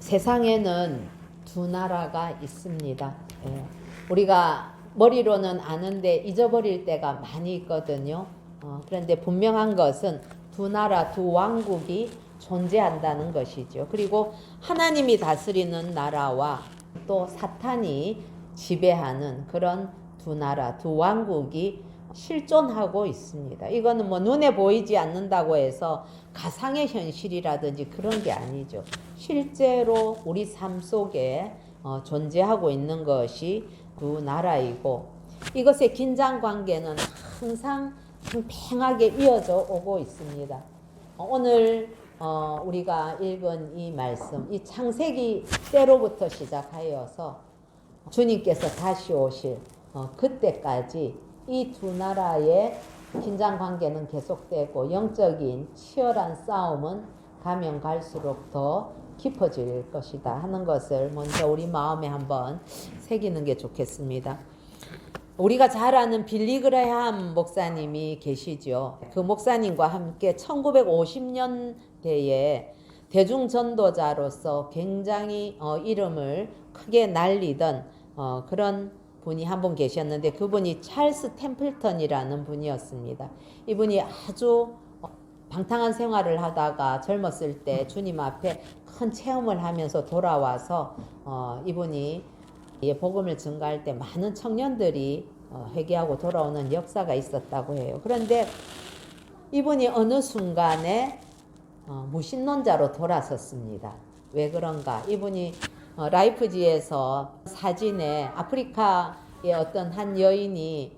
세상에는 두 나라가 있습니다. 예. 우리가 머리로는 아는데 잊어버릴 때가 많이 있거든요. 그런데 분명한 것은 두 나라, 두 왕국이 존재한다는 것이죠. 그리고 하나님이 다스리는 나라와 또 사탄이 지배하는 그런 두 나라, 두 왕국이 실존하고 있습니다. 이거는 뭐 눈에 보이지 않는다고 해서 가상의 현실이라든지 그런 게 아니죠. 실제로 우리 삶 속에 존재하고 있는 것이 두 나라이고, 이것의 긴장 관계는 항상 팽팽하게 이어져 오고 있습니다. 오늘 우리가 읽은 이 말씀, 이 창세기 때로부터 시작하여서 주님께서 다시 오실 그때까지 이 두 나라의 긴장 관계는 계속되고 영적인 치열한 싸움은 가면 갈수록 더 깊어질 것이다 하는 것을 먼저 우리 마음에 한번 새기는 게 좋겠습니다. 우리가 잘 아는 빌리 그레함 목사님이 계시죠. 그 목사님과 함께 1950년대에 대중전도자로서 굉장히 이름을 크게 날리던 그런 분이 한 분 계셨는데, 그분이 찰스 템플턴이라는 분이었습니다. 이분이 아주 방탕한 생활을 하다가 젊었을 때 주님 앞에 큰 체험을 하면서 돌아와서 이분이 복음을 증거할 때 많은 청년들이 회개하고 돌아오는 역사가 있었다고 해요. 그런데 이분이 어느 순간에 무신론자로 돌아섰습니다. 왜 그런가? 이분이 라이프지에서 사진에 아프리카의 어떤 한 여인이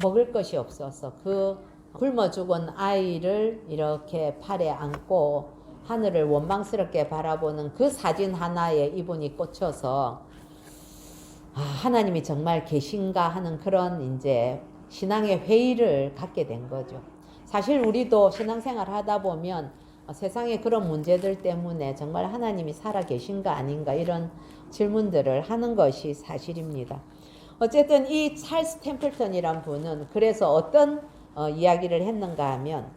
먹을 것이 없어서 그 굶어 죽은 아이를 이렇게 팔에 안고 하늘을 원망스럽게 바라보는 그 사진 하나에 이분이 꽂혀서 하나님이 정말 계신가 하는 그런 이제 신앙의 회의를 갖게 된 거죠. 사실 우리도 신앙생활 하다 보면 세상의 그런 문제들 때문에 정말 하나님이 살아 계신가 아닌가 이런 질문들을 하는 것이 사실입니다. 어쨌든 이 찰스 템플턴이란 분은 그래서 어떤 이야기를 했는가 하면,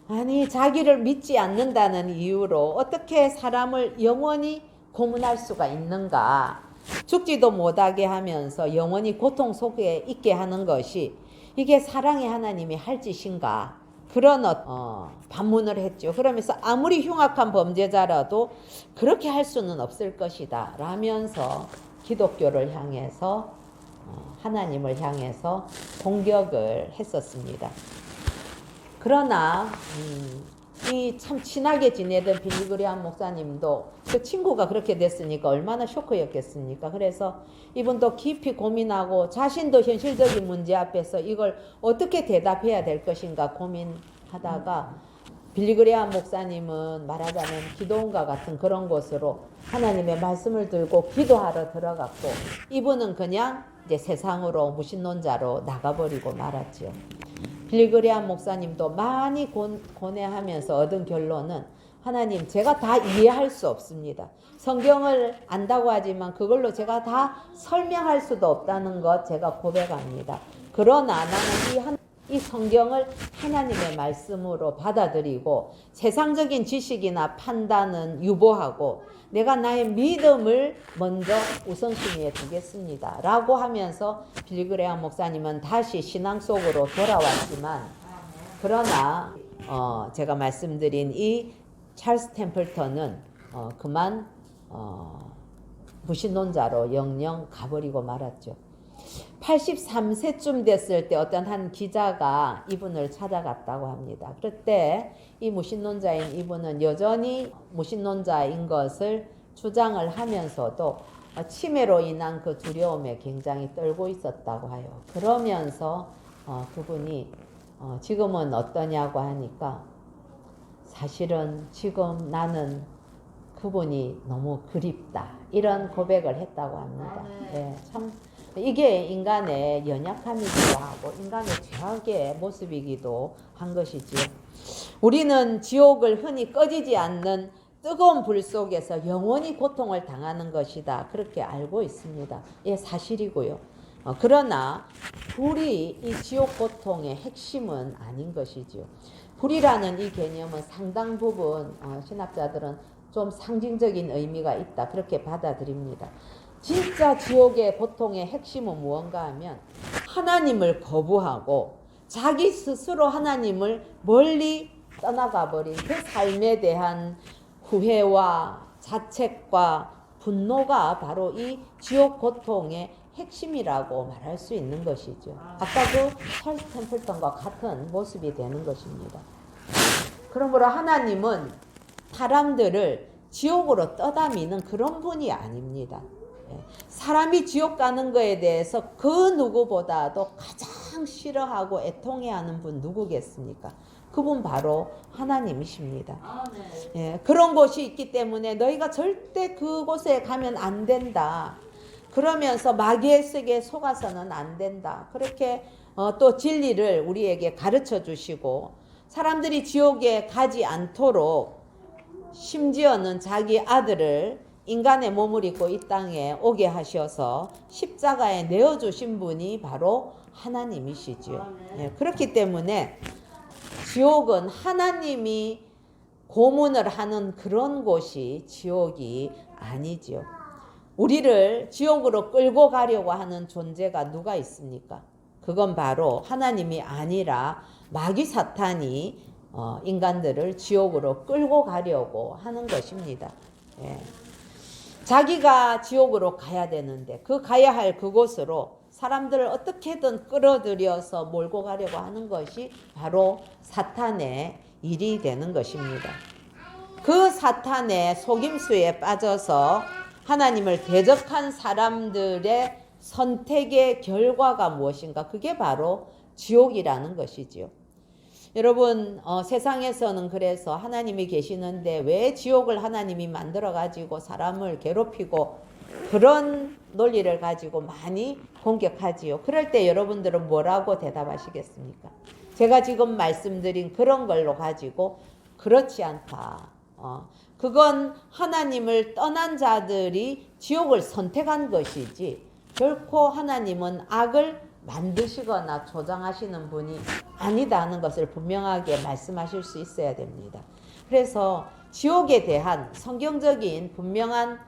아니 자기를 믿지 않는다는 이유로 어떻게 사람을 영원히 고문할 수가 있는가, 죽지도 못하게 하면서 영원히 고통 속에 있게 하는 것이 이게 사랑의 하나님이 할 짓인가, 그런 반문을 했죠. 그러면서 아무리 흉악한 범죄자라도 그렇게 할 수는 없을 것이다 라면서 기독교를 향해서 하나님을 향해서 공격을 했었습니다. 그러나 이 참 친하게 지내던 빌리 그레함 목사님도 그 친구가 그렇게 됐으니까 얼마나 쇼크였겠습니까. 그래서 이분도 깊이 고민하고 자신도 현실적인 문제 앞에서 이걸 어떻게 대답해야 될 것인가 고민하다가, 빌리 그레함 목사님은 말하자면 기도원과 같은 그런 곳으로 하나님의 말씀을 들고 기도하러 들어갔고, 이분은 그냥 이제 세상으로 무신론자로 나가버리고 말았죠. 빌리 그레함 목사님도 많이 고뇌하면서 얻은 결론은, 하나님 제가 다 이해할 수 없습니다. 성경을 안다고 하지만 그걸로 제가 다 설명할 수도 없다는 것 제가 고백합니다. 그러나 나는 이 성경을 하나님의 말씀으로 받아들이고 세상적인 지식이나 판단은 유보하고 내가 나의 믿음을 먼저 우선순위에 두겠습니다 라고 하면서 빌리 그레함 목사님은 다시 신앙 속으로 돌아왔지만, 그러나 제가 말씀드린 이 찰스 템플턴은 그만 무신론자로 영영 가버리고 말았죠. 83세쯤 됐을 때 어떤 한 기자가 이분을 찾아갔다고 합니다. 그때 이 무신론자인 이분은 여전히 무신론자인 것을 주장을 하면서도 치매로 인한 그 두려움에 굉장히 떨고 있었다고 해요. 그러면서 그분이 지금은 어떠냐고 하니까, 사실은 지금 나는 그분이 너무 그립다 이런 고백을 했다고 합니다. 네, 참 이게 인간의 연약함이기도 하고 인간의 죄악의 모습이기도 한 것이지요. 우리는 지옥을 흔히 꺼지지 않는 뜨거운 불 속에서 영원히 고통을 당하는 것이다 그렇게 알고 있습니다. 예, 사실이고요. 그러나 불이 이 지옥 고통의 핵심은 아닌 것이지요. 불이라는 이 개념은 상당 부분 신학자들은 좀 상징적인 의미가 있다. 그렇게 받아들입니다. 진짜 지옥의 고통의 핵심은 무언가 하면 하나님을 거부하고 자기 스스로 하나님을 멀리 떠나가 버린 그 삶에 대한 후회와 자책과 분노가 바로 이 지옥 고통의 핵심이라고 말할 수 있는 것이죠. 아까 그 찰스 템플턴과 같은 모습이 되는 것입니다. 그러므로 하나님은 사람들을 지옥으로 떠다미는 그런 분이 아닙니다. 사람이 지옥 가는 것에 대해서 그 누구보다도 가장 싫어하고 애통해하는 분 누구겠습니까? 그분 바로 하나님이십니다. 그런 곳이 있기 때문에 너희가 절대 그곳에 가면 안 된다. 그러면서 마귀의 세계에 속아서는 안 된다. 그렇게 또 진리를 우리에게 가르쳐 주시고 사람들이 지옥에 가지 않도록 심지어는 자기 아들을 인간의 몸을 입고 이 땅에 오게 하셔서 십자가에 내어주신 분이 바로 하나님이시지요. 그렇기 때문에 지옥은 하나님이 고문을 하는 그런 곳이 지옥이 아니지요. 우리를 지옥으로 끌고 가려고 하는 존재가 누가 있습니까? 그건 바로 하나님이 아니라 마귀 사탄이 인간들을 지옥으로 끌고 가려고 하는 것입니다. 자기가 지옥으로 가야 되는데 그 가야 할 그곳으로 사람들을 어떻게든 끌어들여서 몰고 가려고 하는 것이 바로 사탄의 일이 되는 것입니다. 그 사탄의 속임수에 빠져서 하나님을 대적한 사람들의 선택의 결과가 무엇인가? 그게 바로 지옥이라는 것이지요. 여러분, 세상에서는 그래서 하나님이 계시는데 왜 지옥을 하나님이 만들어 가지고 사람을 괴롭히고 그런 논리를 가지고 많이 공격하지요. 그럴 때 여러분들은 뭐라고 대답하시겠습니까? 제가 지금 말씀드린 그런 걸로 가지고 그렇지 않다. 그건 하나님을 떠난 자들이 지옥을 선택한 것이지 결코 하나님은 악을 만드시거나 조장하시는 분이 아니다는 것을 분명하게 말씀하실 수 있어야 됩니다. 그래서 지옥에 대한 성경적인 분명한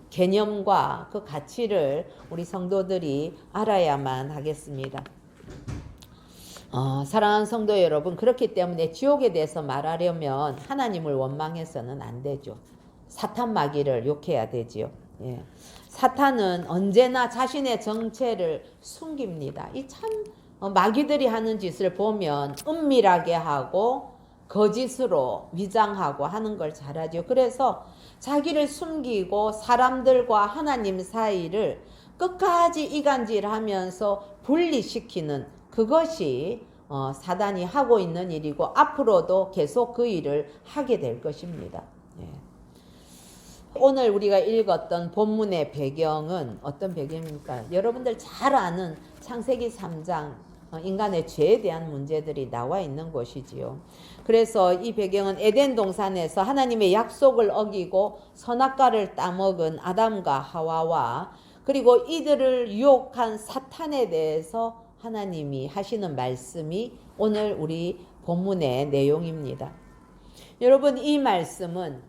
개념과 그 가치를 우리 성도들이 알아야만 하겠습니다. 사랑하는 성도 여러분, 그렇기 때문에 지옥에 대해서 말하려면 하나님을 원망해서는 안 되죠. 사탄 마귀를 욕해야 되지요. 사탄은 언제나 자신의 정체를 숨깁니다. 이 참 마귀들이 하는 짓을 보면 은밀하게 하고 거짓으로 위장하고 하는 걸 잘하죠. 그래서 자기를 숨기고 사람들과 하나님 사이를 끝까지 이간질하면서 분리시키는 그것이 사단이 하고 있는 일이고 앞으로도 계속 그 일을 하게 될 것입니다. 오늘 우리가 읽었던 본문의 배경은 어떤 배경입니까? 여러분들 잘 아는 창세기 3장 인간의 죄에 대한 문제들이 나와 있는 곳이지요. 그래서 이 배경은 에덴 동산에서 하나님의 약속을 어기고 선악과를 따먹은 아담과 하와와 그리고 이들을 유혹한 사탄에 대해서 하나님이 하시는 말씀이 오늘 우리 본문의 내용입니다. 여러분, 이 말씀은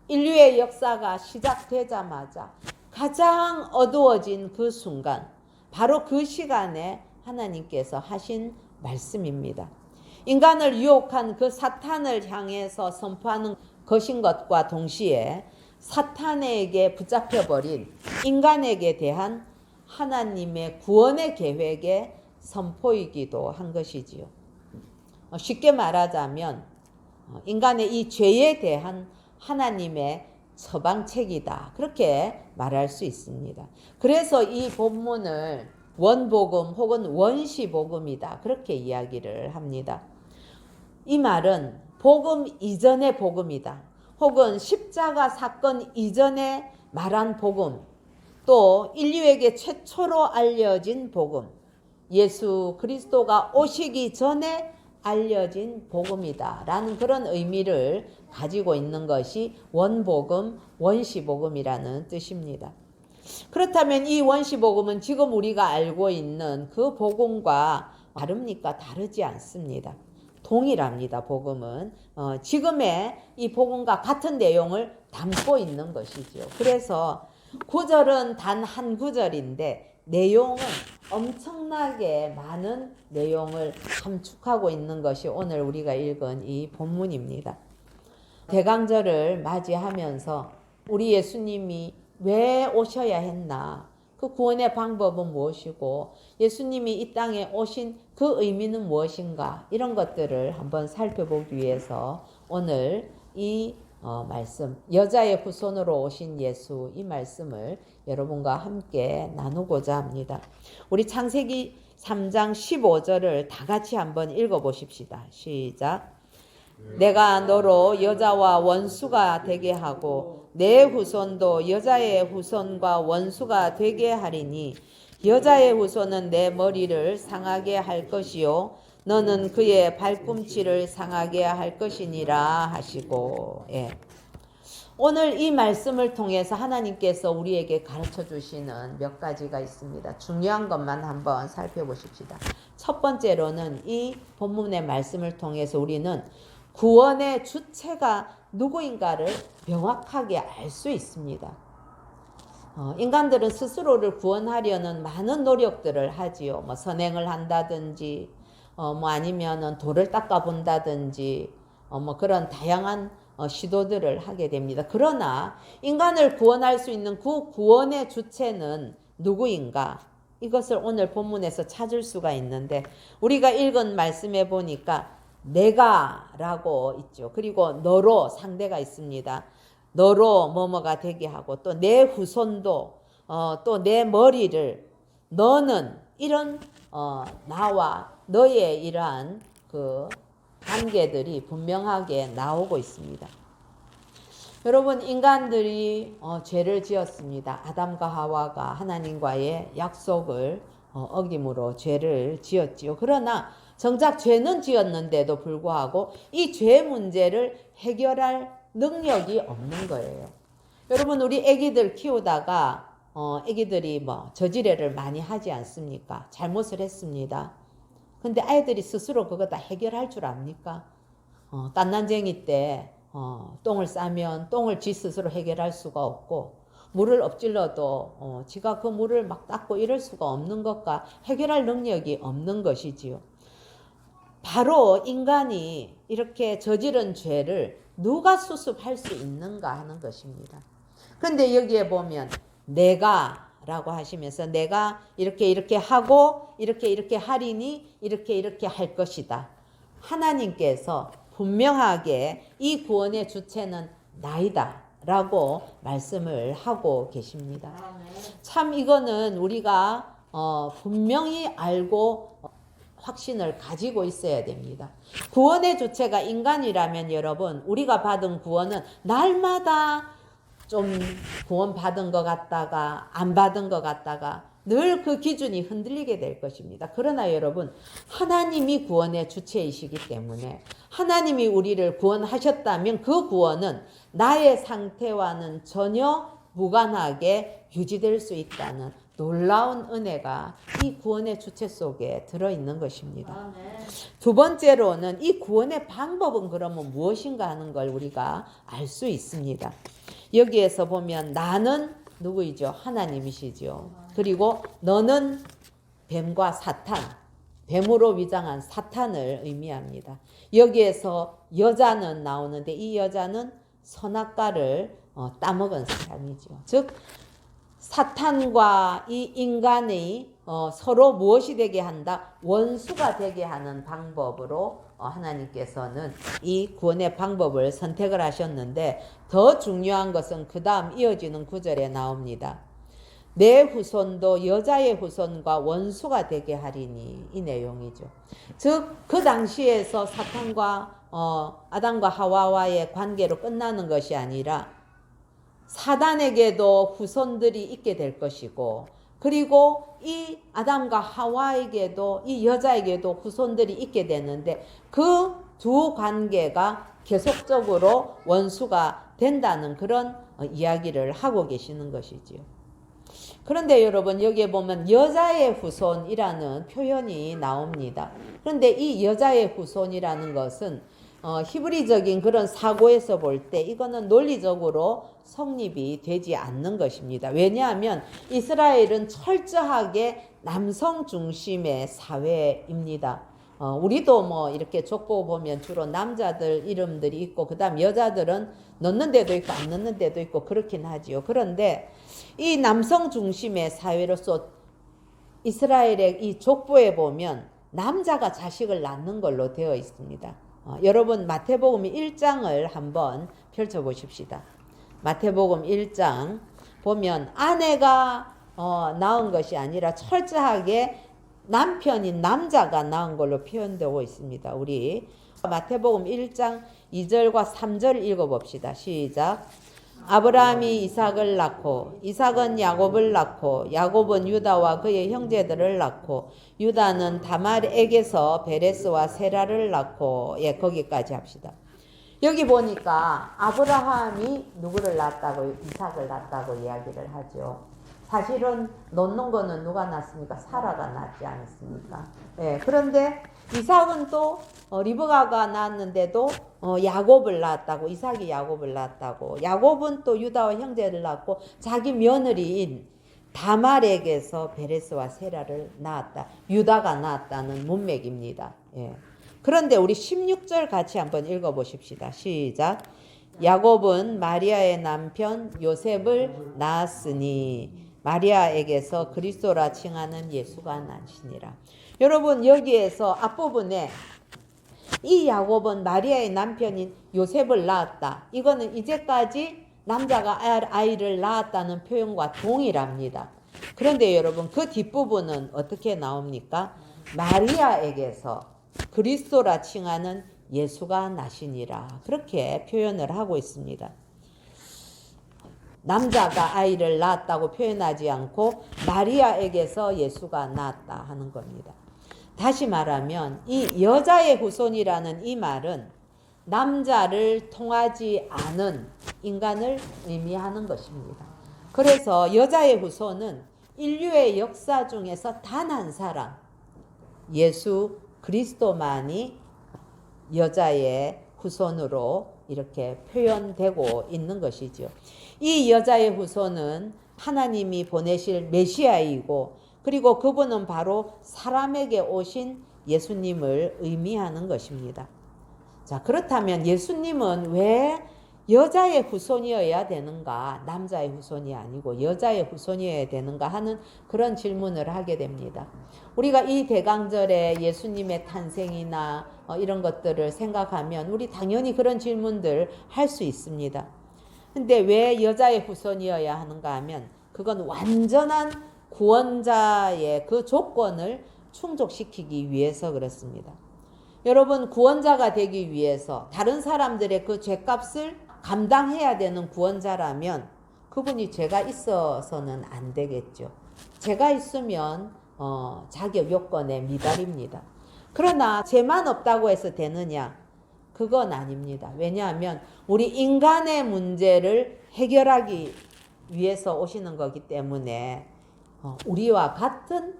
인류의 역사가 시작되자마자 가장 어두워진 그 순간, 바로 그 시간에 하나님께서 하신 말씀입니다. 인간을 유혹한 그 사탄을 향해서 선포하는 것인 것과 동시에 사탄에게 붙잡혀버린 인간에게 대한 하나님의 구원의 계획의 선포이기도 한 것이지요. 쉽게 말하자면 인간의 이 죄에 대한 하나님의 처방책이다. 그렇게 말할 수 있습니다. 그래서 이 본문을 원복음 혹은 원시복음이다. 그렇게 이야기를 합니다. 이 말은 복음 이전의 복음이다. 혹은 십자가 사건 이전에 말한 복음, 또 인류에게 최초로 알려진 복음, 예수 그리스도가 오시기 전에 알려진 복음이다 라는 그런 의미를 가지고 있는 것이 원복음, 원시복음이라는 뜻입니다. 그렇다면 이 원시복음은 지금 우리가 알고 있는 그 복음과 다릅니까? 다르지 않습니다. 동일합니다. 복음은 지금의 이 복음과 같은 내용을 담고 있는 것이죠. 그래서 구절은 단 한 구절인데 내용은 엄청나게 많은 내용을 함축하고 있는 것이 오늘 우리가 읽은 이 본문입니다. 대강절을 맞이하면서 우리 예수님이 왜 오셔야 했나? 그 구원의 방법은 무엇이고 예수님이 이 땅에 오신 그 의미는 무엇인가? 이런 것들을 한번 살펴보기 위해서 오늘 이 말씀, 여자의 후손으로 오신 예수, 이 말씀을 여러분과 함께 나누고자 합니다. 우리 창세기 3장 15절을 다 같이 한번 읽어보십시다. 시작. 내가 너로 여자와 원수가 되게 하고 내 후손도 여자의 후손과 원수가 되게 하리니 여자의 후손은 내 머리를 상하게 할 것이요 너는 그의 발꿈치를 상하게 할 것이니라 하시고. 오늘 이 말씀을 통해서 하나님께서 우리에게 가르쳐 주시는 몇 가지가 있습니다. 중요한 것만 한번 살펴보십시다. 첫 번째로는 이 본문의 말씀을 통해서 우리는 구원의 주체가 누구인가를 명확하게 알 수 있습니다. 인간들은 스스로를 구원하려는 많은 노력들을 하지요. 선행을 한다든지, 아니면은 돌을 닦아 본다든지, 그런 다양한 시도들을 하게 됩니다. 그러나 인간을 구원할 수 있는 그 구원의 주체는 누구인가? 이것을 오늘 본문에서 찾을 수가 있는데 우리가 읽은 말씀에 보니까 내가라고 있죠. 그리고 너로 상대가 있습니다. 너로 뭐뭐가 되게 하고 또 내 후손도 또 내 머리를 너는 이런 나와 너의 이러한 그 관계들이 분명하게 나오고 있습니다. 여러분 인간들이 죄를 지었습니다. 아담과 하와가 하나님과의 약속을 어김으로 죄를 지었지요. 그러나 정작 죄는 지었는데도 불구하고 이 죄 문제를 해결할 능력이 없는 거예요. 여러분 우리 애기들 키우다가 애기들이 저지레를 많이 하지 않습니까? 잘못을 했습니다. 근데 아이들이 스스로 그거 다 해결할 줄 압니까? 갓난쟁이 때 똥을 싸면 똥을 지 스스로 해결할 수가 없고 물을 엎질러도 지가 그 물을 막 닦고 이럴 수가 없는 것과 해결할 능력이 없는 것이지요. 바로 인간이 이렇게 저지른 죄를 누가 수습할 수 있는가 하는 것입니다. 그런데 여기에 보면 내가라고 하시면서 내가 이렇게 하고 이렇게 하리니 이렇게 할 것이다. 하나님께서 분명하게 이 구원의 주체는 나이다 라고 말씀을 하고 계십니다. 참 이거는 우리가 분명히 알고 확신을 가지고 있어야 됩니다. 구원의 주체가 인간이라면 여러분 우리가 받은 구원은 날마다 좀 구원 받은 것 같다가 안 받은 것 같다가 늘 그 기준이 흔들리게 될 것입니다. 그러나 여러분 하나님이 구원의 주체이시기 때문에 하나님이 우리를 구원하셨다면 그 구원은 나의 상태와는 전혀 무관하게 유지될 수 있다는 놀라운 은혜가 이 구원의 주체 속에 들어있는 것입니다. 두 번째로는 이 구원의 방법은 그러면 무엇인가 하는 걸 우리가 알 수 있습니다. 여기에서 보면 나는 누구이죠? 하나님이시죠. 그리고 너는 뱀과 사탄, 뱀으로 위장한 사탄을 의미합니다. 여기에서 여자는 나오는데 이 여자는 선악과를 따먹은 사람이죠. 즉 사탄과 이 인간이 서로 무엇이 되게 한다? 원수가 되게 하는 방법으로 하나님께서는 이 구원의 방법을 선택을 하셨는데 더 중요한 것은 그 다음 이어지는 구절에 나옵니다. 내 후손도 여자의 후손과 원수가 되게 하리니 이 내용이죠. 즉 그 당시에서 사탄과 아담과 하와와의 관계로 끝나는 것이 아니라 사단에게도 후손들이 있게 될 것이고 그리고 이 아담과 하와에게도 이 여자에게도 후손들이 있게 되는데 그 두 관계가 계속적으로 원수가 된다는 그런 이야기를 하고 계시는 것이지요. 그런데 여러분 여기에 보면 여자의 후손이라는 표현이 나옵니다. 그런데 이 여자의 후손이라는 것은 히브리적인 그런 사고에서 볼 때 이거는 논리적으로 성립이 되지 않는 것입니다. 왜냐하면 이스라엘은 철저하게 남성 중심의 사회입니다. 우리도 뭐 이렇게 족보 보면 주로 남자들 이름들이 있고 그 다음 여자들은 넣는 데도 있고 안 넣는 데도 있고 그렇긴 하지요. 그런데 이 남성 중심의 사회로서 이스라엘의 이 족보에 보면 남자가 자식을 낳는 걸로 되어 있습니다. 여러분 마태복음 1장을 한번 펼쳐보십시다. 마태복음 1장 보면 아내가 낳은 것이 아니라 철저하게 남편인 남자가 낳은 걸로 표현되고 있습니다. 우리 마태복음 1장 2절과 3절 읽어봅시다. 시작. 아브라함이 이삭을 낳고 이삭은 야곱을 낳고 야곱은 유다와 그의 형제들을 낳고 유다는 다말에게서 베레스와 세라를 낳고 거기까지 합시다. 여기 보니까 아브라함이 누구를 낳았다고 이삭을 낳았다고 이야기를 하죠. 사실은 놓는 거는 누가 낳습니까? 사라가 낳지 않습니까? 그런데 이삭은 또 리브가가 낳았는데도 야곱을 낳았다고, 이삭이 야곱을 낳았다고, 야곱은 또 유다와 형제를 낳고 자기 며느리인 다말에게서 베레스와 세라를 낳았다. 유다가 낳았다는 문맥입니다. 그런데 우리 16절 같이 한번 읽어보십시다. 시작. 야곱은 마리아의 남편 요셉을 낳았으니 마리아에게서 그리스도라 칭하는 예수가 나시니라. 여러분 여기에서 앞부분에 이 야곱은 마리아의 남편인 요셉을 낳았다. 이거는 이제까지 남자가 아이를 낳았다는 표현과 동일합니다. 그런데 여러분 그 뒷부분은 어떻게 나옵니까? 마리아에게서 그리스도라 칭하는 예수가 나시니라. 그렇게 표현을 하고 있습니다. 남자가 아이를 낳았다고 표현하지 않고 마리아에게서 예수가 낳았다 하는 겁니다. 다시 말하면 이 여자의 후손이라는 이 말은 남자를 통하지 않은 인간을 의미하는 것입니다. 그래서 여자의 후손은 인류의 역사 중에서 단 한 사람, 예수 그리스도만이 여자의 후손으로 이렇게 표현되고 있는 것이죠. 이 여자의 후손은 하나님이 보내실 메시아이고 그리고 그분은 바로 사람에게 오신 예수님을 의미하는 것입니다. 자, 그렇다면 예수님은 왜 여자의 후손이어야 되는가? 남자의 후손이 아니고 여자의 후손이어야 되는가 하는 그런 질문을 하게 됩니다. 우리가 이 대강절에 예수님의 탄생이나 이런 것들을 생각하면 우리 당연히 그런 질문들 할 수 있습니다. 근데 왜 여자의 후손이어야 하는가 하면 그건 완전한 구원자의 그 조건을 충족시키기 위해서 그렇습니다. 여러분 구원자가 되기 위해서 다른 사람들의 그 죄값을 감당해야 되는 구원자라면 그분이 죄가 있어서는 안 되겠죠. 죄가 있으면 자격 요건에 미달입니다. 그러나 죄만 없다고 해서 되느냐? 그건 아닙니다. 왜냐하면 우리 인간의 문제를 해결하기 위해서 오시는 거기 때문에 우리와 같은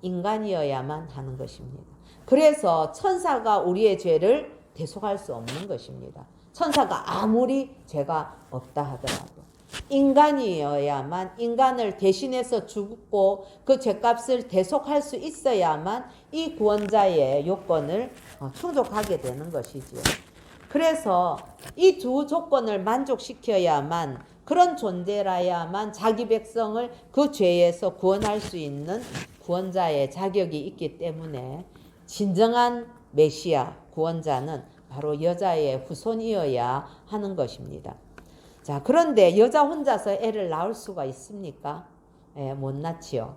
인간이어야만 하는 것입니다. 그래서 천사가 우리의 죄를 대속할 수 없는 것입니다. 천사가 아무리 죄가 없다 하더라도 인간이어야만 인간을 대신해서 죽고 그 죄값을 대속할 수 있어야만 이 구원자의 요건을 충족하게 되는 것이지요. 그래서 이 두 조건을 만족시켜야만 그런 존재라야만 자기 백성을 그 죄에서 구원할 수 있는 구원자의 자격이 있기 때문에 진정한 메시아 구원자는 바로 여자의 후손이어야 하는 것입니다. 자, 그런데 여자 혼자서 애를 낳을 수가 있습니까? 못 낳지요.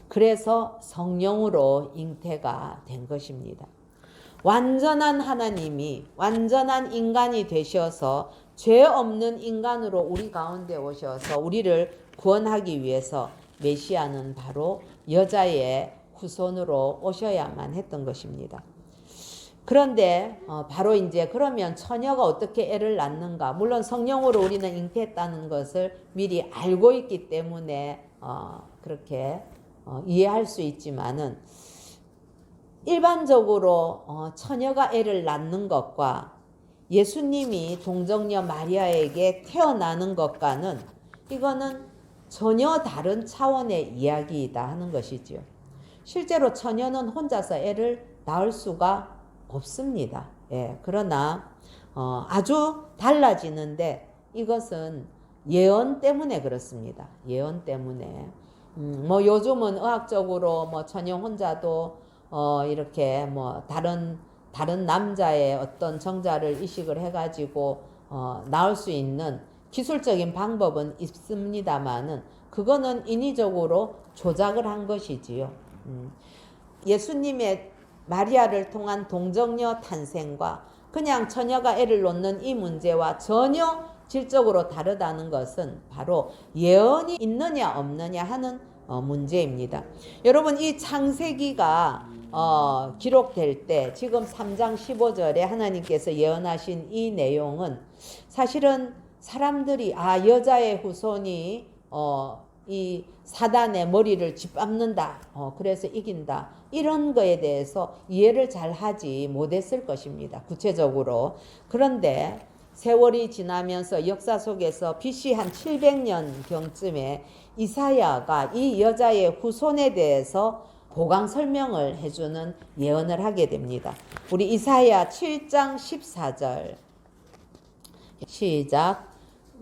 그래서 성령으로 잉태가 된 것입니다. 완전한 하나님이 완전한 인간이 되셔서 죄 없는 인간으로 우리 가운데 오셔서 우리를 구원하기 위해서 메시아는 바로 여자의 후손으로 오셔야만 했던 것입니다. 그런데 바로 이제 그러면 처녀가 어떻게 애를 낳는가? 물론 성령으로 우리는 잉태했다는 것을 미리 알고 있기 때문에 그렇게 이해할 수 있지만은 일반적으로 처녀가 애를 낳는 것과 예수님이 동정녀 마리아에게 태어나는 것과는 이거는 전혀 다른 차원의 이야기이다 하는 것이지요. 실제로 처녀는 혼자서 애를 낳을 수가 없습니다. 예, 그러나 아주 달라지는데 이것은 예언 때문에 그렇습니다. 예언 때문에 뭐 요즘은 의학적으로 뭐 처녀 혼자도 이렇게 뭐 다른 남자의 어떤 정자를 이식을 해가지고 낳을 수 있는 기술적인 방법은 있습니다만은 그거는 인위적으로 조작을 한 것이지요. 예수님의 마리아를 통한 동정녀 탄생과 그냥 처녀가 애를 놓는 이 문제와 전혀 질적으로 다르다는 것은 바로 예언이 있느냐 없느냐 하는 문제입니다. 여러분 이 창세기가 기록될 때 지금 3장 15절에 하나님께서 예언하신 이 내용은 사실은 사람들이 여자의 후손이 이 사단의 머리를 짓밟는다. 그래서 이긴다. 이런 거에 대해서 이해를 잘 하지 못했을 것입니다. 구체적으로. 그런데 세월이 지나면서 역사 속에서 BC 한 700년경쯤에 이사야가 이 여자의 후손에 대해서 보강 설명을 해주는 예언을 하게 됩니다. 우리 이사야 7장 14절 시작.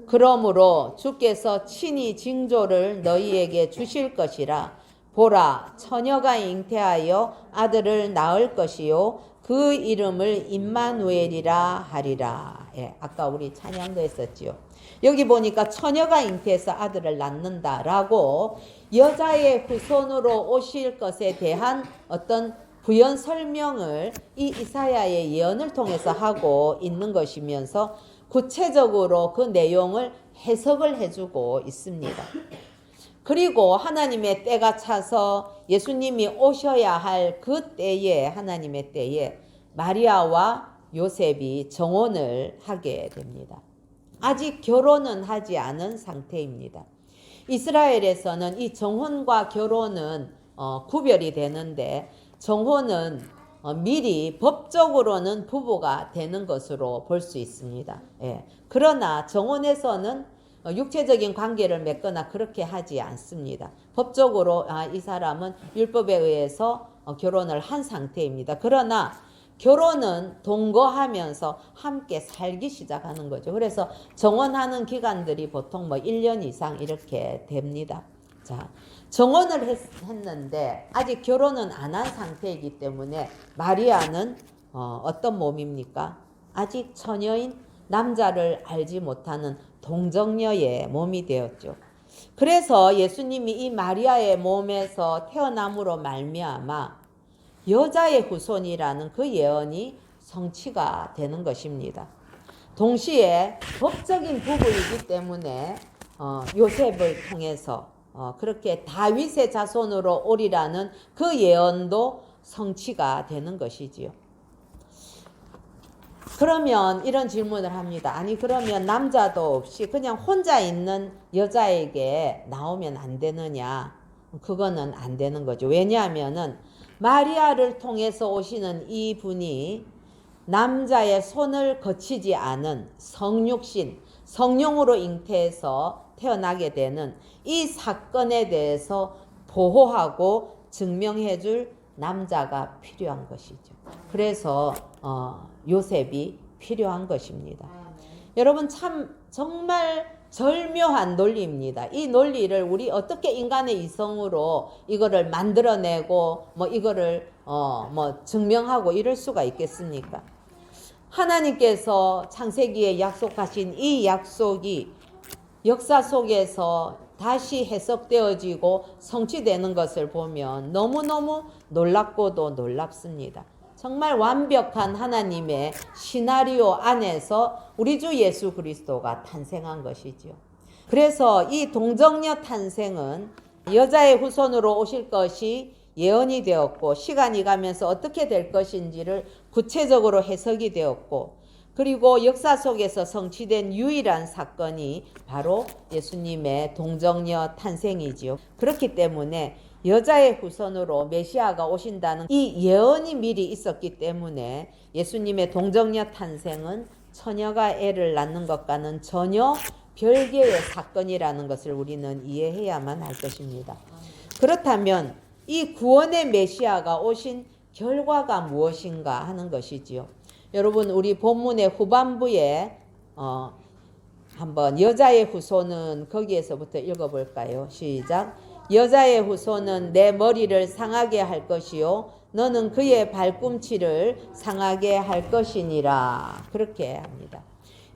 그러므로 주께서 친히 징조를 너희에게 주실 것이라. 보라, 처녀가 잉태하여 아들을 낳을 것이요 그 이름을 임마누엘이라 하리라. 예, 아까 우리 찬양도 했었지요. 여기 보니까 처녀가 잉태해서 아들을 낳는다라고 여자의 후손으로 오실 것에 대한 어떤 부연 설명을 이 이사야의 예언을 통해서 하고 있는 것이면서 구체적으로 그 내용을 해석을 해주고 있습니다. 그리고 하나님의 때가 차서 예수님이 오셔야 할 그 때에 하나님의 때에 마리아와 요셉이 정혼을 하게 됩니다. 아직 결혼은 하지 않은 상태입니다. 이스라엘에서는 이 정혼과 결혼은 구별이 되는데 정혼은 미리 법적으로는 부부가 되는 것으로 볼 수 있습니다. 예. 그러나 정혼에서는 육체적인 관계를 맺거나 그렇게 하지 않습니다. 법적으로 이 사람은 율법에 의해서 결혼을 한 상태입니다. 그러나 결혼은 동거하면서 함께 살기 시작하는 거죠. 그래서 정혼하는 기간들이 보통 1년 이상 이렇게 됩니다. 자, 정혼을 했는데 아직 결혼은 안 한 상태이기 때문에 마리아는 어떤 몸입니까? 아직 처녀인 남자를 알지 못하는 동정녀의 몸이 되었죠. 그래서 예수님이 이 마리아의 몸에서 태어남으로 말미암아 여자의 후손이라는 그 예언이 성취가 되는 것입니다. 동시에 법적인 부부이기 때문에 요셉을 통해서 그렇게 다윗의 자손으로 오리라는 그 예언도 성취가 되는 것이지요. 그러면 이런 질문을 합니다. 아니 그러면 남자도 없이 그냥 혼자 있는 여자에게 나오면 안 되느냐? 그거는 안 되는 거죠. 왜냐하면은 마리아를 통해서 오시는 이 분이 남자의 손을 거치지 않은 성육신, 성령으로 잉태해서 태어나게 되는 이 사건에 대해서 보호하고 증명해 줄 남자가 필요한 것이죠. 그래서 요셉이 필요한 것입니다. 여러분 참 정말 절묘한 논리입니다. 이 논리를 우리 어떻게 인간의 이성으로 이거를 만들어내고 이거를 증명하고 이럴 수가 있겠습니까? 하나님께서 창세기에 약속하신 이 약속이 역사 속에서 다시 해석되어지고 성취되는 것을 보면 너무너무 놀랍고도 놀랍습니다. 정말 완벽한 하나님의 시나리오 안에서 우리 주 예수 그리스도가 탄생한 것이지요. 그래서 이 동정녀 탄생은 여자의 후손으로 오실 것이 예언이 되었고 시간이 가면서 어떻게 될 것인지를 구체적으로 해석이 되었고 그리고 역사 속에서 성취된 유일한 사건이 바로 예수님의 동정녀 탄생이지요. 그렇기 때문에 여자의 후손으로 메시아가 오신다는 이 예언이 미리 있었기 때문에 예수님의 동정녀 탄생은 처녀가 애를 낳는 것과는 전혀 별개의 사건이라는 것을 우리는 이해해야만 할 것입니다. 그렇다면 이 구원의 메시아가 오신 결과가 무엇인가 하는 것이지요. 여러분 우리 본문의 후반부에 한번 여자의 후손은 거기에서부터 읽어볼까요? 시작. 여자의 후손은 내 머리를 상하게 할 것이요 너는 그의 발꿈치를 상하게 할 것이니라. 그렇게 합니다.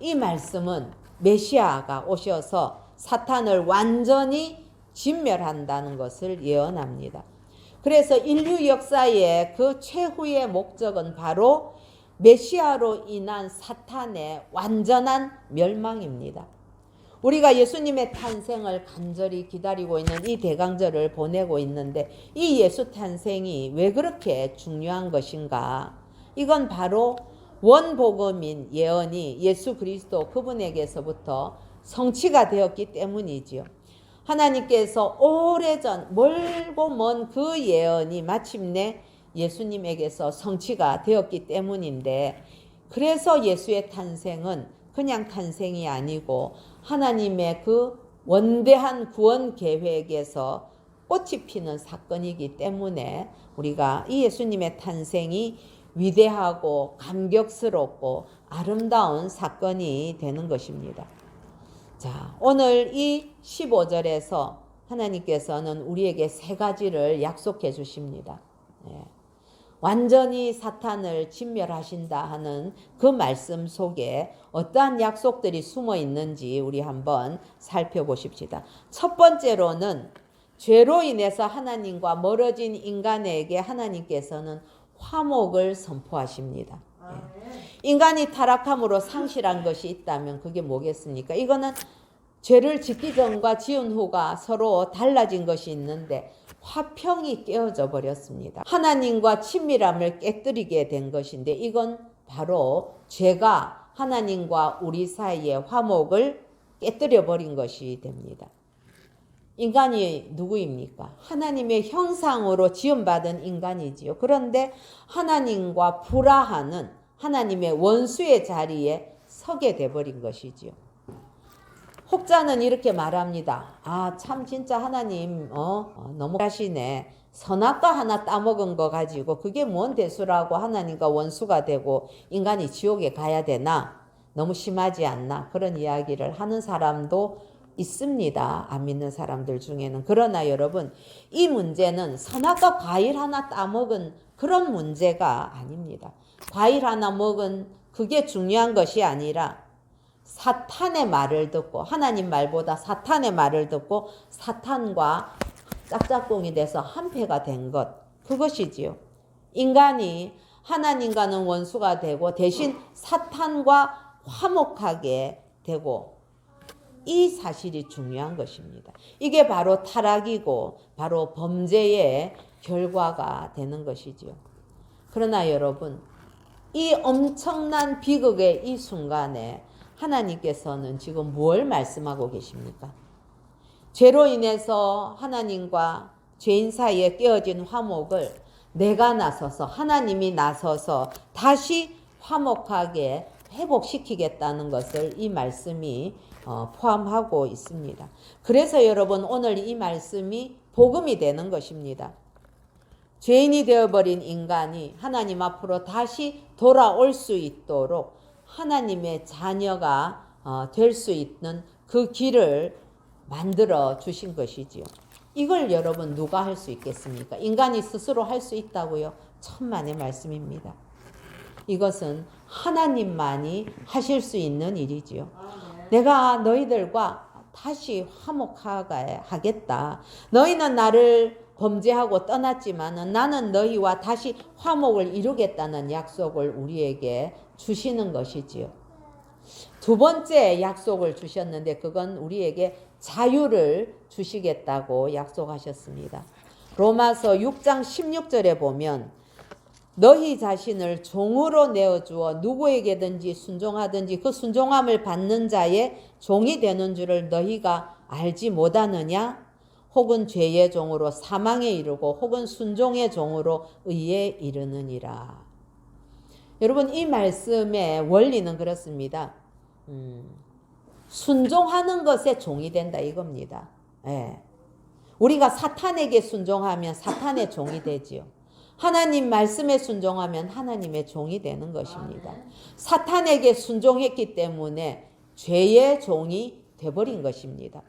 이 말씀은 메시아가 오셔서 사탄을 완전히 진멸한다는 것을 예언합니다. 그래서 인류 역사의 그 최후의 목적은 바로 메시아로 인한 사탄의 완전한 멸망입니다. 우리가 예수님의 탄생을 간절히 기다리고 있는 이 대강절을 보내고 있는데 이 예수 탄생이 왜 그렇게 중요한 것인가? 이건 바로 원복음인 예언이 예수 그리스도 그분에게서부터 성취가 되었기 때문이지요. 하나님께서 오래전 멀고 먼 그 예언이 마침내 예수님에게서 성취가 되었기 때문인데 그래서 예수의 탄생은 그냥 탄생이 아니고 하나님의 그 원대한 구원 계획에서 꽃이 피는 사건이기 때문에 우리가 이 예수님의 탄생이 위대하고 감격스럽고 아름다운 사건이 되는 것입니다. 자, 오늘 이 15절에서 하나님께서는 우리에게 세 가지를 약속해 주십니다. 완전히 사탄을 진멸하신다 하는 그 말씀 속에 어떠한 약속들이 숨어 있는지 우리 한번 살펴보십시다. 첫 번째로는 죄로 인해서 하나님과 멀어진 인간에게 하나님께서는 화목을 선포하십니다. 인간이 타락함으로 상실한 것이 있다면 그게 뭐겠습니까? 이거는 죄를 짓기 전과 지은 후가 서로 달라진 것이 있는데 화평이 깨어져 버렸습니다. 하나님과 친밀함을 깨뜨리게 된 것인데 이건 바로 죄가 하나님과 우리 사이의 화목을 깨뜨려 버린 것이 됩니다. 인간이 누구입니까? 하나님의 형상으로 지음받은 인간이지요. 그런데 하나님과 불화하는 하나님의 원수의 자리에 서게 돼버린 것이지요. 혹자는 이렇게 말합니다. 아, 참 진짜 하나님 너무 하시네. 선악과 하나 따먹은 거 가지고 그게 뭔 대수라고 하나님과 원수가 되고 인간이 지옥에 가야 되나? 너무 심하지 않나? 그런 이야기를 하는 사람도 있습니다. 안 믿는 사람들 중에는. 그러나 여러분, 이 문제는 선악과 과일 하나 따먹은 그런 문제가 아닙니다. 과일 하나 먹은 그게 중요한 것이 아니라 사탄의 말을 듣고 하나님 말보다 사탄의 말을 듣고 사탄과 짝짝꿍이 돼서 한패가 된 것, 그것이지요. 인간이 하나님과는 원수가 되고 대신 사탄과 화목하게 되고 이 사실이 중요한 것입니다. 이게 바로 타락이고 바로 범죄의 결과가 되는 것이지요. 그러나 여러분, 이 엄청난 비극의 이 순간에 하나님께서는 지금 뭘 말씀하고 계십니까? 죄로 인해서 하나님과 죄인 사이에 깨어진 화목을 내가 나서서 하나님이 나서서 다시 화목하게 회복시키겠다는 것을 이 말씀이 포함하고 있습니다. 그래서 여러분 오늘 이 말씀이 복음이 되는 것입니다. 죄인이 되어버린 인간이 하나님 앞으로 다시 돌아올 수 있도록 하나님의 자녀가 될 수 있는 그 길을 만들어 주신 것이지요. 이걸 여러분 누가 할 수 있겠습니까? 인간이 스스로 할 수 있다고요? 천만의 말씀입니다. 이것은 하나님만이 하실 수 있는 일이지요. 내가 너희들과 다시 화목하게 하겠다. 너희는 나를 범죄하고 떠났지만 나는 너희와 다시 화목을 이루겠다는 약속을 우리에게 주시는 것이지요. 두 번째 약속을 주셨는데 그건 우리에게 자유를 주시겠다고 약속하셨습니다. 로마서 6장 16절에 보면 너희 자신을 종으로 내어주어 누구에게든지 순종하든지 그 순종함을 받는 자의 종이 되는 줄을 너희가 알지 못하느냐? 혹은 죄의 종으로 사망에 이르고 혹은 순종의 종으로 의에 이르느니라. 여러분, 이 말씀의 원리는 그렇습니다. 순종하는 것에 종이 된다 이겁니다. 예. 우리가 사탄에게 순종하면 사탄의 종이 되지요. 하나님 말씀에 순종하면 하나님의 종이 되는 것입니다. 사탄에게 순종했기 때문에 죄의 종이 되어버린 것입니다.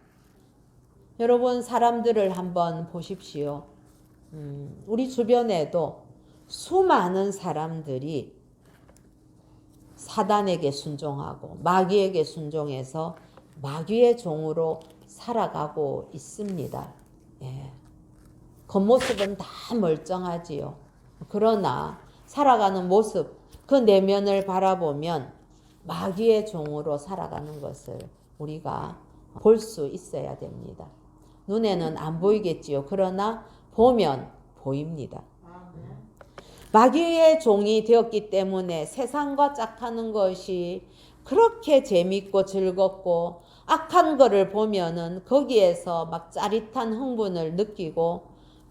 여러분, 사람들을 한번 보십시오. 우리 주변에도 수많은 사람들이 사단에게 순종하고 마귀에게 순종해서 마귀의 종으로 살아가고 있습니다. 예. 겉모습은 다 멀쩡하지요. 그러나 살아가는 모습, 그 내면을 바라보면 마귀의 종으로 살아가는 것을 우리가 볼 수 있어야 됩니다. 눈에는 안 보이겠지요. 그러나 보면 보입니다. 마귀의 종이 되었기 때문에 세상과 짝하는 것이 그렇게 재밌고 즐겁고 악한 거를 보면은 거기에서 막 짜릿한 흥분을 느끼고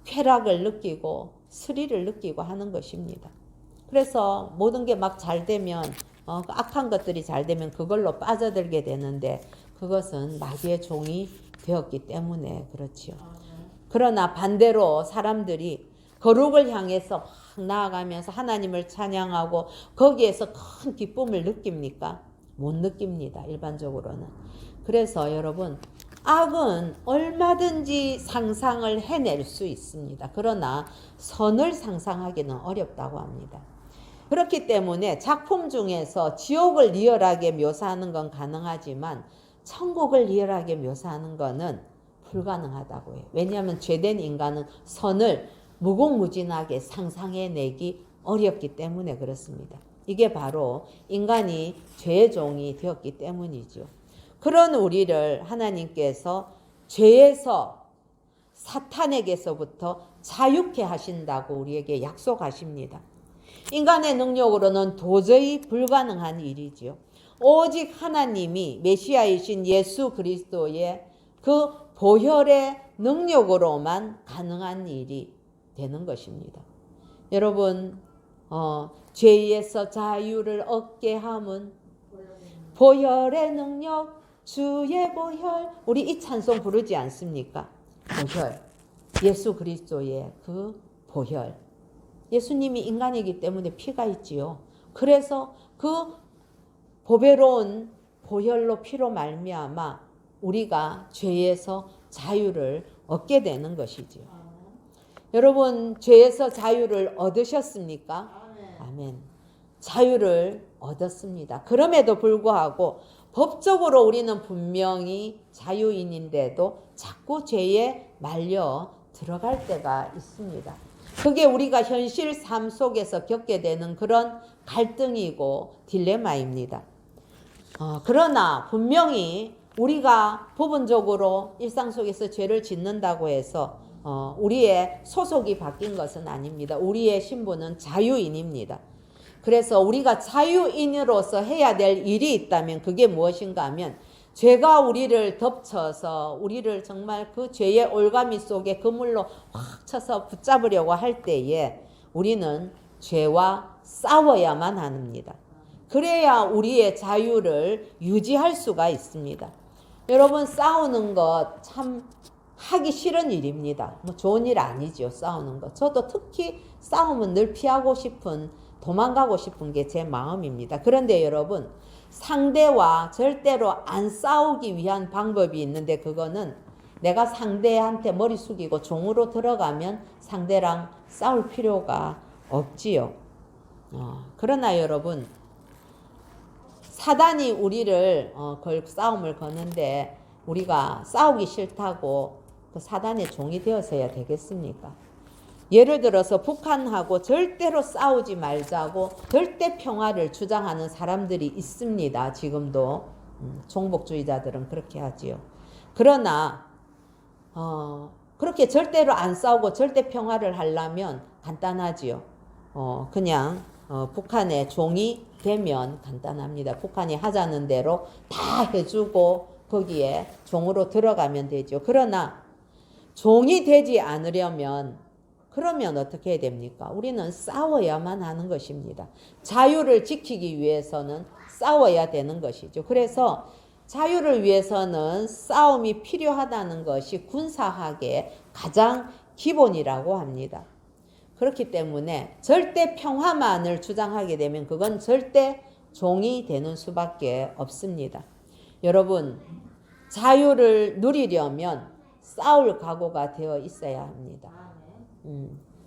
쾌락을 느끼고 스릴을 느끼고 하는 것입니다. 그래서 모든 게 막 잘 되면 악한 것들이 잘 되면 그걸로 빠져들게 되는데 그것은 마귀의 종이 되었기 때문에 그렇지요. 그러나 반대로 사람들이 거룩을 향해서 막 나아가면서 하나님을 찬양하고 거기에서 큰 기쁨을 느낍니까? 못 느낍니다. 일반적으로는. 그래서 여러분, 악은 얼마든지 상상을 해낼 수 있습니다. 그러나 선을 상상하기는 어렵다고 합니다. 그렇기 때문에 작품 중에서 지옥을 리얼하게 묘사하는 건 가능하지만 천국을 리얼하게 묘사하는 것은 불가능하다고 해요. 왜냐하면 죄된 인간은 선을 무궁무진하게 상상해내기 어렵기 때문에 그렇습니다. 이게 바로 인간이 죄의 종이 되었기 때문이죠. 그런 우리를 하나님께서 죄에서 사탄에게서부터 자유케 하신다고 우리에게 약속하십니다. 인간의 능력으로는 도저히 불가능한 일이지요. 오직 하나님이 메시아이신 예수 그리스도의 그 보혈의 능력으로만 가능한 일이 되는 것입니다. 여러분, 죄에서 자유를 얻게 함은 보혈의 능력, 주의 보혈. 우리 이 찬송 부르지 않습니까? 보혈, 예수 그리스도의 그 보혈. 예수님이 인간이기 때문에 피가 있지요. 그래서 그 보배로운 보혈로 피로 말미암아 우리가 죄에서 자유를 얻게 되는 것이지요. 여러분, 죄에서 자유를 얻으셨습니까? 아멘. 자유를 얻었습니다. 그럼에도 불구하고 법적으로 우리는 분명히 자유인인데도 자꾸 죄에 말려 들어갈 때가 있습니다. 그게 우리가 현실 삶 속에서 겪게 되는 그런 갈등이고 딜레마입니다. 그러나 분명히 우리가 부분적으로 일상 속에서 죄를 짓는다고 해서 우리의 소속이 바뀐 것은 아닙니다. 우리의 신분은 자유인입니다. 그래서 우리가 자유인으로서 해야 될 일이 있다면 그게 무엇인가 하면 죄가 우리를 덮쳐서 우리를 정말 그 죄의 올가미 속에 그물로 확 쳐서 붙잡으려고 할 때에 우리는 죄와 싸워야만 합니다. 그래야 우리의 자유를 유지할 수가 있습니다. 여러분, 싸우는 것 참 하기 싫은 일입니다. 뭐 좋은 일 아니죠, 싸우는 것. 저도 특히 싸움은 늘 피하고 싶은, 도망가고 싶은 게 제 마음입니다. 그런데 여러분, 상대와 절대로 안 싸우기 위한 방법이 있는데 그거는 내가 상대한테 머리 숙이고 종으로 들어가면 상대랑 싸울 필요가 없지요. 그러나 여러분, 사단이 우리를 싸움을 거는데 우리가 싸우기 싫다고 그 사단의 종이 되어서야 되겠습니까? 예를 들어서 북한하고 절대로 싸우지 말자고 절대 평화를 주장하는 사람들이 있습니다. 지금도 종북주의자들은 그렇게 하지요. 그러나 그렇게 절대로 안 싸우고 절대 평화를 하려면 간단하지요. 그냥 북한의 종이 되면 간단합니다. 북한이 하자는 대로 다 해주고 거기에 종으로 들어가면 되죠. 그러나 종이 되지 않으려면 그러면 어떻게 해야 됩니까? 우리는 싸워야만 하는 것입니다. 자유를 지키기 위해서는 싸워야 되는 것이죠. 그래서 자유를 위해서는 싸움이 필요하다는 것이 군사학의 가장 기본이라고 합니다. 그렇기 때문에 절대 평화만을 주장하게 되면 그건 절대 종이 되는 수밖에 없습니다. 여러분, 자유를 누리려면 싸울 각오가 되어 있어야 합니다.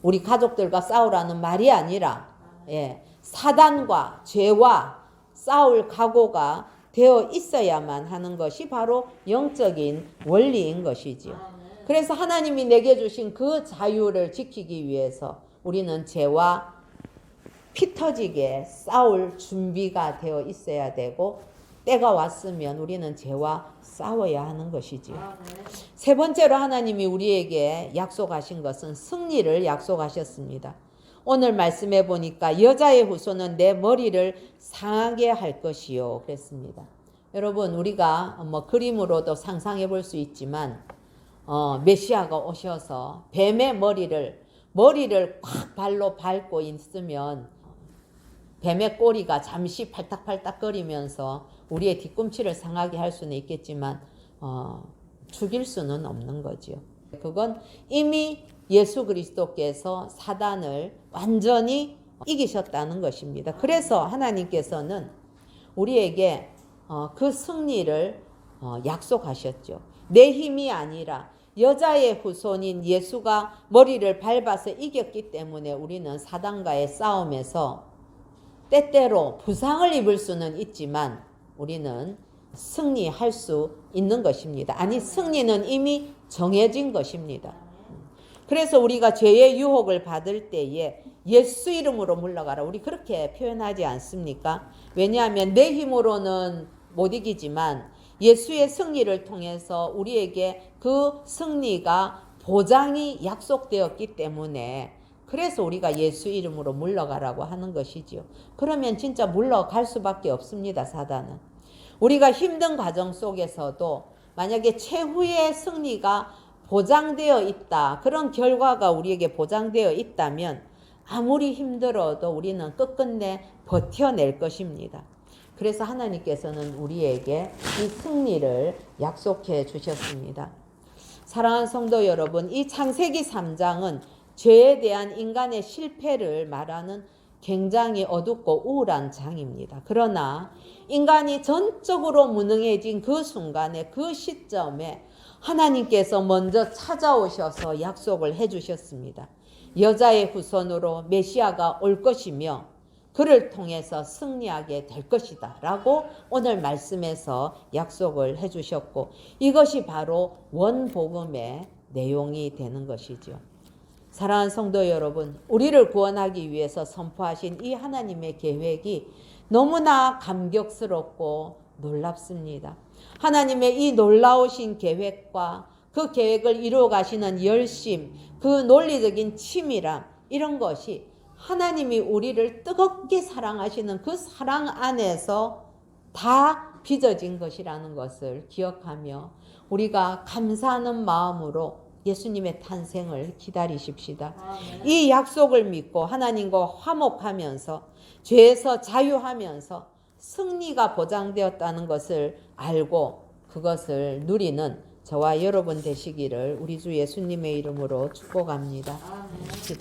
우리 가족들과 싸우라는 말이 아니라 사단과 죄와 싸울 각오가 되어 있어야만 하는 것이 바로 영적인 원리인 것이지요. 그래서 하나님이 내게 주신 그 자유를 지키기 위해서 우리는 죄와 피 터지게 싸울 준비가 되어 있어야 되고 때가 왔으면 우리는 죄와 싸워야 하는 것이지요. 세 번째로 하나님이 우리에게 약속하신 것은 승리를 약속하셨습니다. 오늘 말씀해 보니까 여자의 후손은 내 머리를 상하게 할 것이요 그랬습니다. 여러분, 우리가 그림으로도 상상해 볼 수 있지만 메시아가 오셔서 뱀의 머리를 꽉 발로 밟고 있으면 뱀의 꼬리가 잠시 팔딱팔딱 거리면서 우리의 뒤꿈치를 상하게 할 수는 있겠지만 죽일 수는 없는 거지요. 그건 이미 예수 그리스도께서 사단을 완전히 이기셨다는 것입니다. 그래서 하나님께서는 우리에게 그 승리를 약속하셨죠. 내 힘이 아니라 여자의 후손인 예수가 머리를 밟아서 이겼기 때문에 우리는 사단과의 싸움에서 때때로 부상을 입을 수는 있지만 우리는 승리할 수 있는 것입니다. 아니, 승리는 이미 정해진 것입니다. 그래서 우리가 죄의 유혹을 받을 때에 예수 이름으로 물러가라. 우리 그렇게 표현하지 않습니까? 왜냐하면 내 힘으로는 못 이기지만 예수의 승리를 통해서 우리에게 그 승리가 보장이 약속되었기 때문에 그래서 우리가 예수 이름으로 물러가라고 하는 것이지요. 그러면 진짜 물러갈 수밖에 없습니다. 사단은. 우리가 힘든 과정 속에서도 만약에 최후의 승리가 보장되어 있다. 그런 결과가 우리에게 보장되어 있다면 아무리 힘들어도 우리는 끝끝내 버텨낼 것입니다. 그래서 하나님께서는 우리에게 이 승리를 약속해 주셨습니다. 사랑하는 성도 여러분, 이 창세기 3장은 죄에 대한 인간의 실패를 말하는 굉장히 어둡고 우울한 장입니다. 그러나 인간이 전적으로 무능해진 그 순간에 그 시점에 하나님께서 먼저 찾아오셔서 약속을 해주셨습니다. 여자의 후손으로 메시아가 올 것이며 그를 통해서 승리하게 될 것이다 라고 오늘 말씀에서 약속을 해주셨고 이것이 바로 원복음의 내용이 되는 것이죠. 사랑하는 성도 여러분, 우리를 구원하기 위해서 선포하신 이 하나님의 계획이 너무나 감격스럽고 놀랍습니다. 하나님의 이 놀라우신 계획과 그 계획을 이루어 가시는 열심, 그 논리적인 치밀함, 이런 것이 하나님이 우리를 뜨겁게 사랑하시는 그 사랑 안에서 다 빚어진 것이라는 것을 기억하며 우리가 감사하는 마음으로 예수님의 탄생을 기다리십시다. 이 약속을 믿고 하나님과 화목하면서 죄에서 자유하면서 승리가 보장되었다는 것을 알고 그것을 누리는 저와 여러분 되시기를 우리 주 예수님의 이름으로 축복합니다. 기도.